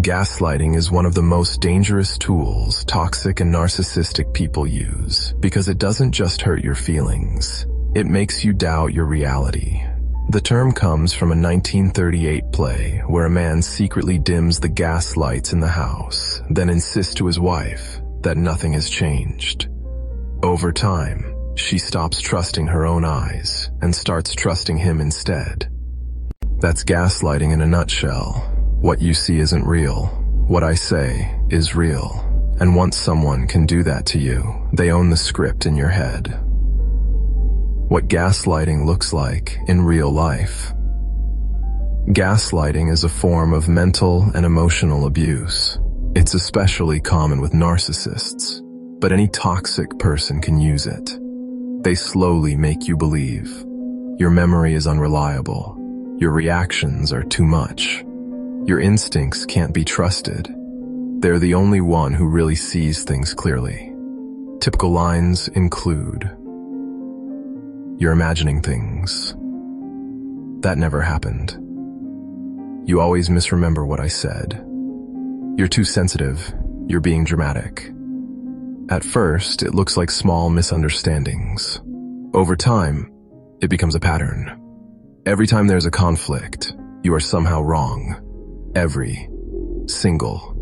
Gaslighting is one of the most dangerous tools toxic and narcissistic people use because it doesn't just hurt your feelings, it makes you doubt your reality. The term comes from a 1938 play where a man secretly dims the gas lights in the house, then insists to his wife that nothing has changed. Over time, she stops trusting her own eyes and starts trusting him instead. That's gaslighting in a nutshell. What you see isn't real. What I say is real. And once someone can do that to you, they own the script in your head. What gaslighting looks like in real life. Gaslighting is a form of mental and emotional abuse. It's especially common with narcissists, but any toxic person can use it. They slowly make you believe your memory is unreliable, your reactions are too much, your instincts can't be trusted. They're the only one who really sees things clearly. Typical lines include, "You're imagining things. That never happened. You always misremember what I said. You're too sensitive. You're being dramatic." At first, it looks like small misunderstandings. Over time, it becomes a pattern. Every time there's a conflict, you are somehow wrong. Every single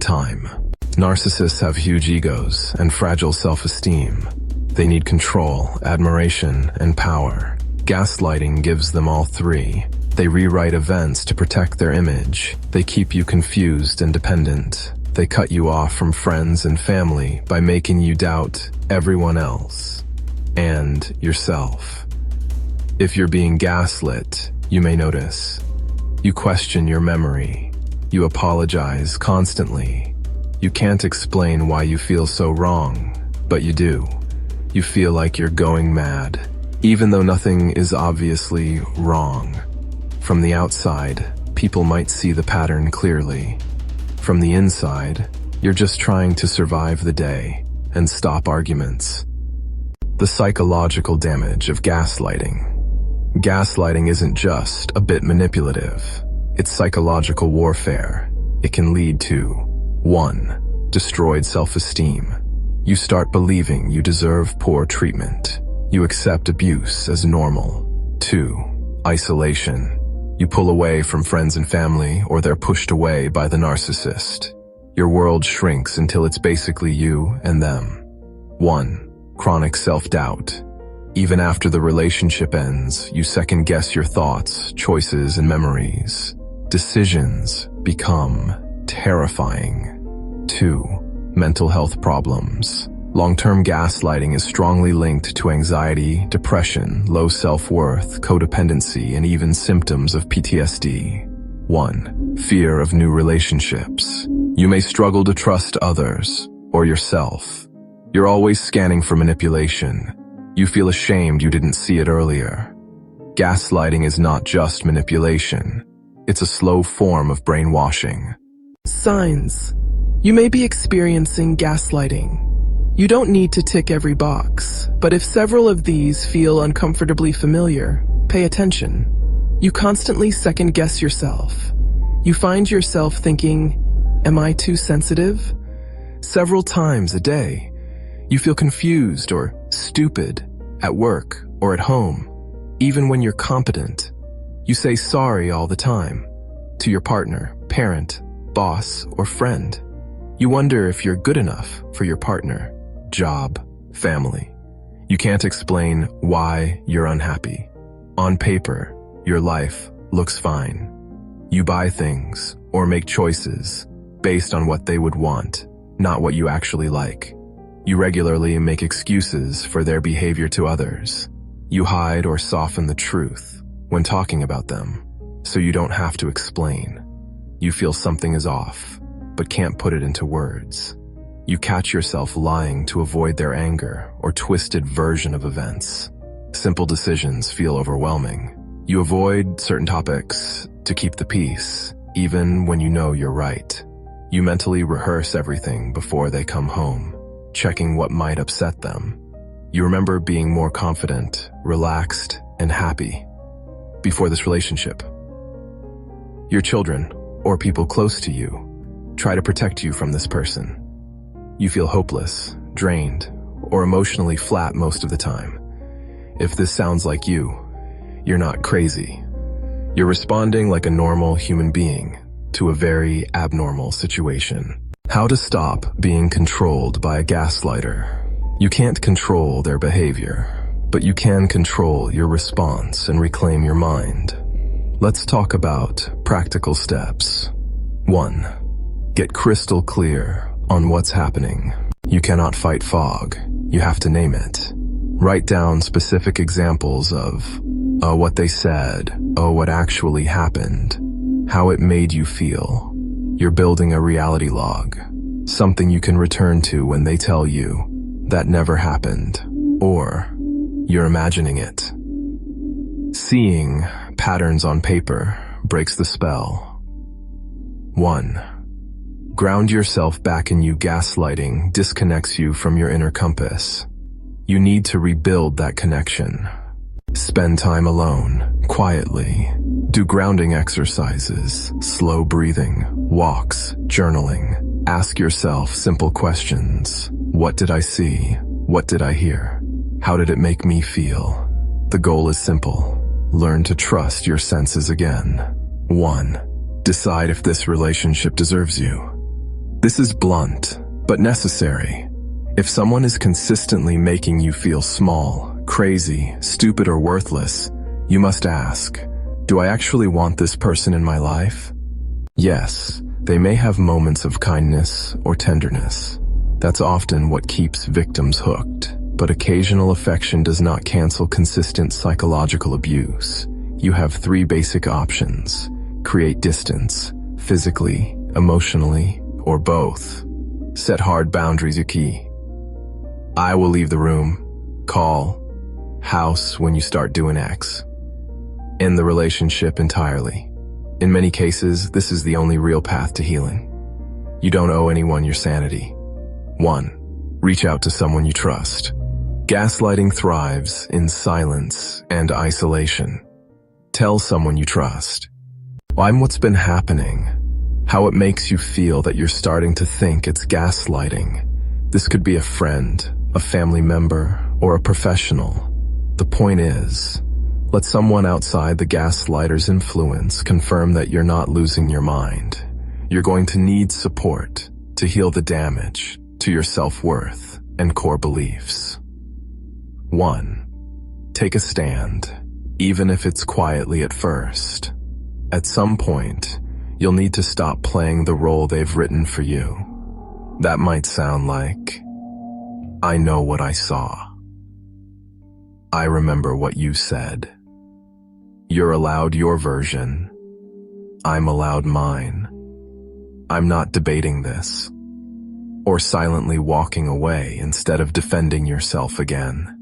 time. Narcissists have huge egos and fragile self-esteem. They need control, admiration, and power. Gaslighting gives them all three. They rewrite events to protect their image. They keep you confused and dependent. They cut you off from friends and family by making you doubt everyone else and yourself. If you're being gaslit, you may notice. You question your memory. You apologize constantly. You can't explain why you feel so wrong, but you do. You feel like you're going mad, even though nothing is obviously wrong. From the outside, people might see the pattern clearly. From the inside, you're just trying to survive the day and stop arguments. The psychological damage of gaslighting. Gaslighting isn't just a bit manipulative. It's psychological warfare. It can lead to 1. Destroyed self-esteem. You start believing you deserve poor treatment. You accept abuse as normal. 2. Isolation. You pull away from friends and family, or they're pushed away by the narcissist. Your world shrinks until it's basically you and them. 1. Chronic self-doubt. Even after the relationship ends, you second-guess your thoughts, choices, and memories. Decisions become terrifying. 2. Mental health problems. Long-term gaslighting is strongly linked to anxiety, depression, low self-worth, codependency, and even symptoms of PTSD. 1. Fear of new relationships. You may struggle to trust others or yourself. You're always scanning for manipulation. You feel ashamed you didn't see it earlier. Gaslighting is not just manipulation. It's a slow form of brainwashing. Signs. You may be experiencing gaslighting. You don't need to tick every box, but if several of these feel uncomfortably familiar, pay attention. You constantly second-guess yourself. You find yourself thinking, "Am I too sensitive?" Several times a day. You feel confused or stupid at work or at home, even when you're competent. You say sorry all the time to your partner, parent, boss, or friend. You wonder if you're good enough for your partner, job, family. You can't explain why you're unhappy. On paper, your life looks fine. You buy things or make choices based on what they would want, not what you actually like. You regularly make excuses for their behavior to others. You hide or soften the truth when talking about them, so you don't have to explain. You feel something is off, but can't put it into words. You catch yourself lying to avoid their anger or twisted version of events. Simple decisions feel overwhelming. You avoid certain topics to keep the peace, even when you know you're right. You mentally rehearse everything before they come home, checking what might upset them. You remember being more confident, relaxed, and happy before this relationship. Your children, or people close to you, try to protect you from this person. You feel hopeless, drained, or emotionally flat most of the time. If this sounds like you, you're not crazy. You're responding like a normal human being to a very abnormal situation. How to stop being controlled by a gaslighter. You can't control their behavior, but you can control your response and reclaim your mind. Let's talk about practical steps. 1. Get crystal clear on what's happening. You cannot fight fog. You have to name it. Write down specific examples of what they said, what actually happened, how it made you feel. You're building a reality log, something you can return to when they tell you that never happened, or you're imagining it. Seeing patterns on paper breaks the spell. 1. Ground yourself back in you. Gaslighting disconnects you from your inner compass. You need to rebuild that connection. Spend time alone, quietly. Do grounding exercises, slow breathing, walks, journaling. Ask yourself simple questions. What did I see? What did I hear? How did it make me feel? The goal is simple. Learn to trust your senses again. 1. Decide if this relationship deserves you. This is blunt, but necessary. If someone is consistently making you feel small, crazy, stupid, or worthless, you must ask, do I actually want this person in my life? Yes, they may have moments of kindness or tenderness. That's often what keeps victims hooked. But occasional affection does not cancel consistent psychological abuse. You have 3 basic options. Create distance, physically, emotionally, or both. Set hard boundaries are key. I will leave the room, call, house when you start doing X. End the relationship entirely. In many cases, this is the only real path to healing. You don't owe anyone your sanity. 1. Reach out to someone you trust. Gaslighting thrives in silence and isolation. Tell someone you trust. I'm what's been happening, how it makes you feel that you're starting to think it's gaslighting. This could be a friend, a family member, or a professional. The point is, let someone outside the gaslighter's influence confirm that you're not losing your mind. You're going to need support to heal the damage to your self-worth and core beliefs. 1. Take a stand, even if it's quietly at first. At some point, you'll need to stop playing the role they've written for you. That might sound like, I know what I saw. I remember what you said. You're allowed your version. I'm allowed mine. I'm not debating this. Or silently walking away instead of defending yourself again.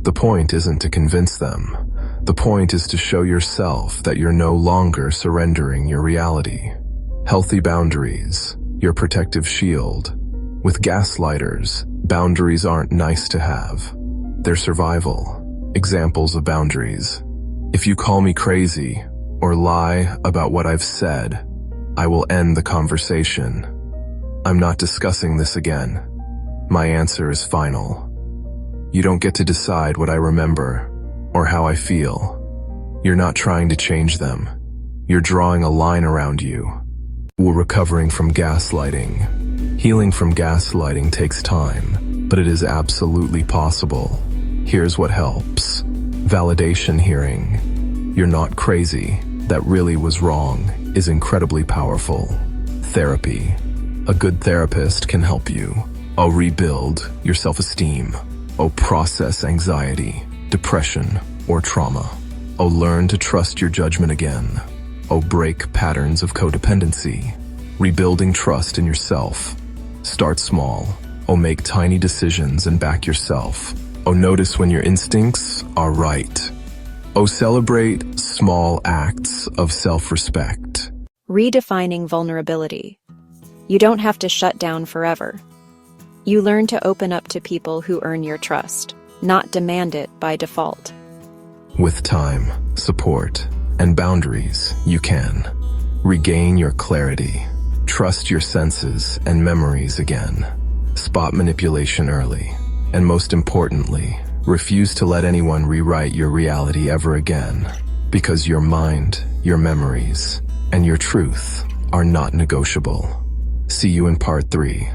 The point isn't to convince them. The point is to show yourself that you're no longer surrendering your reality. Healthy boundaries, your protective shield. With gaslighters, boundaries aren't nice to have. They're survival. Examples of boundaries. If you call me crazy or lie about what I've said, I will end the conversation. I'm not discussing this again. My answer is final. You don't get to decide what I remember or how I feel. You're not trying to change them. You're drawing a line around you. We're recovering from gaslighting. Healing from gaslighting takes time, but it is absolutely possible. Here's what helps. Validation hearing. You're not crazy. That really was wrong is incredibly powerful. Therapy. A good therapist can help you. Rebuild your self-esteem. Process anxiety, depression, or trauma. Learn to trust your judgment again. Break patterns of codependency. Rebuilding trust in yourself. Start small. Make tiny decisions and back yourself. Notice when your instincts are right. Celebrate small acts of self-respect. Redefining vulnerability. You don't have to shut down forever. You learn to open up to people who earn your trust, not demand it by default. With time, support, and boundaries, you can regain your clarity, Trust your senses and memories again. Spot manipulation early. And most importantly, refuse to let anyone rewrite your reality ever again. Because your mind, your memories, and your truth are not negotiable. See you in part 3.